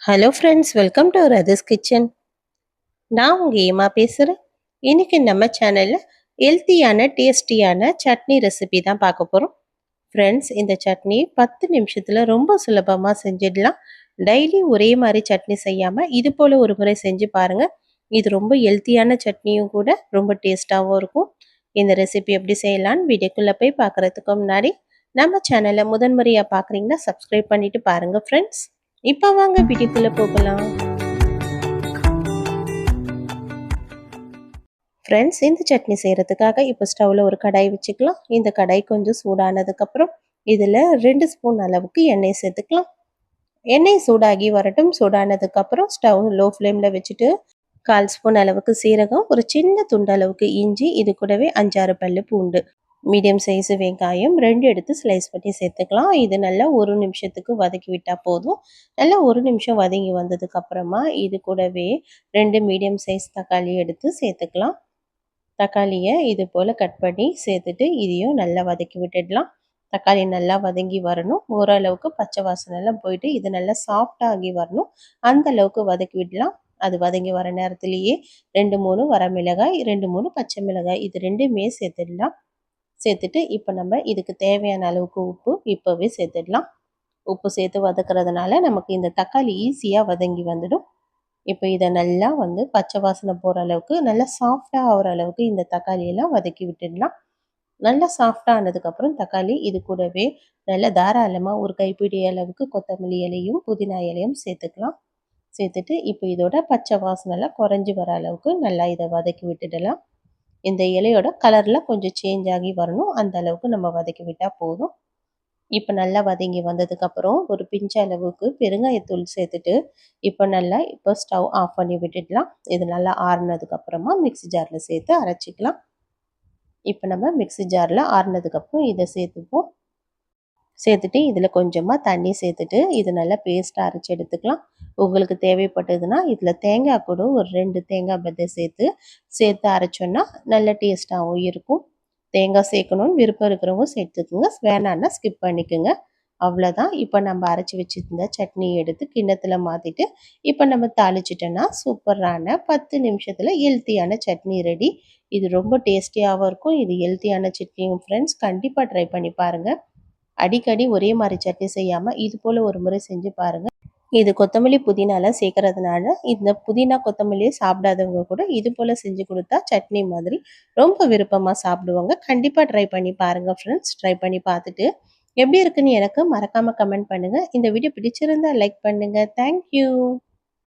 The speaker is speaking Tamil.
ஹலோ ஃப்ரெண்ட்ஸ், வெல்கம் டு ரதஸ் கிச்சன். நான் உங்கள் ஏமா பேசுகிறேன். இன்னைக்கு நம்ம சேனலில் ஹெல்த்தியான டேஸ்டியான சட்னி ரெசிபி தான் பார்க்க போகிறோம். ஃப்ரெண்ட்ஸ், இந்த சட்னி 10 நிமிஷத்தில் ரொம்ப சுலபமாக செஞ்சிடலாம். டெய்லி ஒரே மாதிரி சட்னி செய்யாமல் இது போல் ஒரு முறை செஞ்சு பாருங்கள். இது ரொம்ப ஹெல்த்தியான சட்னியும் கூட, ரொம்ப டேஸ்ட்டாகவும் இருக்கும். இந்த ரெசிபி எப்படி செய்யலான்னு வீடியோக்குள்ளே போய் பார்க்குறதுக்கு முன்னாடி நம்ம சேனலை முதன்முறையாக பார்க்குறீங்கன்னா சப்ஸ்கிரைப் பண்ணிவிட்டு பாருங்கள் ஃப்ரெண்ட்ஸ். இப்போ வாங்க வீடியோக்குள்ளே போகலாம். ஃப்ரெண்ட்ஸ், இந்த சட்னி செய்கிறதுக்காக இப்போ ஸ்டவ்வில் ஒரு கடாய் வச்சுக்கலாம். இந்த கடாய் கொஞ்சம் சூடானதுக்கப்புறம் இதில் 2 ஸ்பூன் அளவுக்கு எண்ணெய் சேர்த்துக்கலாம். எண்ணெய் சூடாகி வரட்டும். சூடானதுக்கப்புறம் ஸ்டவ் லோ ஃப்ளேமில் வச்சுட்டு 1/4 ஸ்பூன் அளவுக்கு சீரகம், ஒரு சின்ன துண்டு அளவுக்கு இஞ்சி, இது கூடவே 5-6 பல்லு பூண்டு, மீடியம் சைஸு வெங்காயம் 2 எடுத்து ஸ்லைஸ் பண்ணி சேர்த்துக்கலாம். இது நல்லா 1 நிமிஷத்துக்கு வதக்கி விட்டால் போதும். நல்லா 1 நிமிஷம் வதங்கி வந்ததுக்கப்புறமா இது கூடவே 2 மீடியம் சைஸ் தக்காளி எடுத்து சேர்த்துக்கலாம். தக்காளியை இது போல் கட் பண்ணி சேர்த்துட்டு இதையும் நல்லா வதக்கி விட்டுடலாம். தக்காளி நல்லா வதங்கி வரணும். ஓரளவுக்கு பச்சை வாசனைலாம் போயிட்டு இது நல்லா சாஃப்டாகி வரணும். அந்த அளவுக்கு வதக்கி விடலாம். அது வதங்கி வர நேரத்துலேயே 2-3 வரமிளகாய், 2-3 பச்சை மிளகாய், இது ரெண்டுமே சேர்த்துடலாம். சேர்த்துட்டு இப்போ நம்ம இதுக்கு தேவையான அளவுக்கு உப்பு இப்போவே சேர்த்துடலாம். உப்பு சேர்த்து வதக்கிறதுனால நமக்கு இந்த தக்காளி ஈஸியாக வதங்கி வந்துடும். இப்போ இதை நல்லா பச்சை வாசனை போகிற அளவுக்கு, நல்லா சாஃப்டாக ஆகிற அளவுக்கு இந்த தக்காளியெல்லாம் வதக்கி விட்டுடலாம். நல்லா சாஃப்டாக ஆனதுக்கப்புறம் தக்காளி இது கூடவே நல்லா தாராளமாக ஒரு கைப்பிடி அளவுக்கு கொத்தமல்லி இலையும் புதினா இலையும் சேர்த்துக்கலாம். சேர்த்துட்டு இப்போ இதோட பச்சை வாசனைலாம் குறைஞ்சி வர அளவுக்கு நல்லா இதை வதக்கி விட்டுடலாம். இந்த இலையோட கலரில் கொஞ்சம் சேஞ்ச் ஆகி வரணும். அந்த அளவுக்கு நம்ம வதக்கி விட்டால் போதும். இப்போ நல்லா வதங்கி வந்ததுக்கப்புறம் ஒரு பிஞ்சு அளவுக்கு பெருங்காயத்தூள் சேர்த்துட்டு இப்போ ஸ்டவ் ஆஃப் பண்ணி விட்டுடலாம். இது நல்லா ஆறுனதுக்கப்புறமா மிக்ஸி ஜாரில் சேர்த்து அரைச்சிக்கலாம். இப்போ நம்ம மிக்ஸி ஜாரில் ஆறுனதுக்கப்புறம் இதை சேர்த்துப்போம். சேர்த்துட்டு இதில் கொஞ்சமாக தண்ணி சேர்த்துட்டு இது நல்லா பேஸ்ட்டாக அரைச்சி எடுத்துக்கலாம். உங்களுக்கு தேவைப்பட்டதுன்னா இதில் தேங்காய் கூட ஒரு 2 தேங்காய் பத்தை சேர்த்து அரைச்சோன்னா நல்ல டேஸ்ட்டாகவும் இருக்கும். தேங்காய் சேர்க்கணும்னு விருப்பம் இருக்கிறவங்க சேர்த்துக்குங்க, வேணான்னா ஸ்கிப் பண்ணிக்கோங்க. அவ்வளோதான். இப்போ நம்ம அரைச்சி வச்சுருந்த சட்னி எடுத்து கிண்ணத்தில் மாற்றிட்டு இப்போ நம்ம தாளிச்சிட்டோன்னா சூப்பரான 10 நிமிஷத்தில் ஹெல்த்தியான சட்னி ரெடி. இது ரொம்ப டேஸ்டியாகவும் இருக்கும். இது ஹெல்த்தியான சட்னியும் ஃப்ரெண்ட்ஸ் கண்டிப்பாக ட்ரை பண்ணி பாருங்கள். அடிக்கடி ஒரே மாதிரி சட்னி செய்யாமல் இது போல் ஒரு முறை செஞ்சு பாருங்கள். இது கொத்தமல்லி புதினாலாம் சேர்க்கறதுனால இந்த புதினா கொத்தமல்லியை சாப்பிடாதவங்க கூட இது போல் செஞ்சு கொடுத்தா சட்னி மாதிரி ரொம்ப விருப்பமாக சாப்பிடுவாங்க. கண்டிப்பாக ட்ரை பண்ணி பாருங்கள் ஃப்ரெண்ட்ஸ். ட்ரை பண்ணி பார்த்துட்டு எப்படி இருக்குன்னு எனக்கு மறக்காமல் கமெண்ட் பண்ணுங்கள். இந்த வீடியோ பிடிச்சிருந்தா லைக் பண்ணுங்கள். தேங்க்யூ.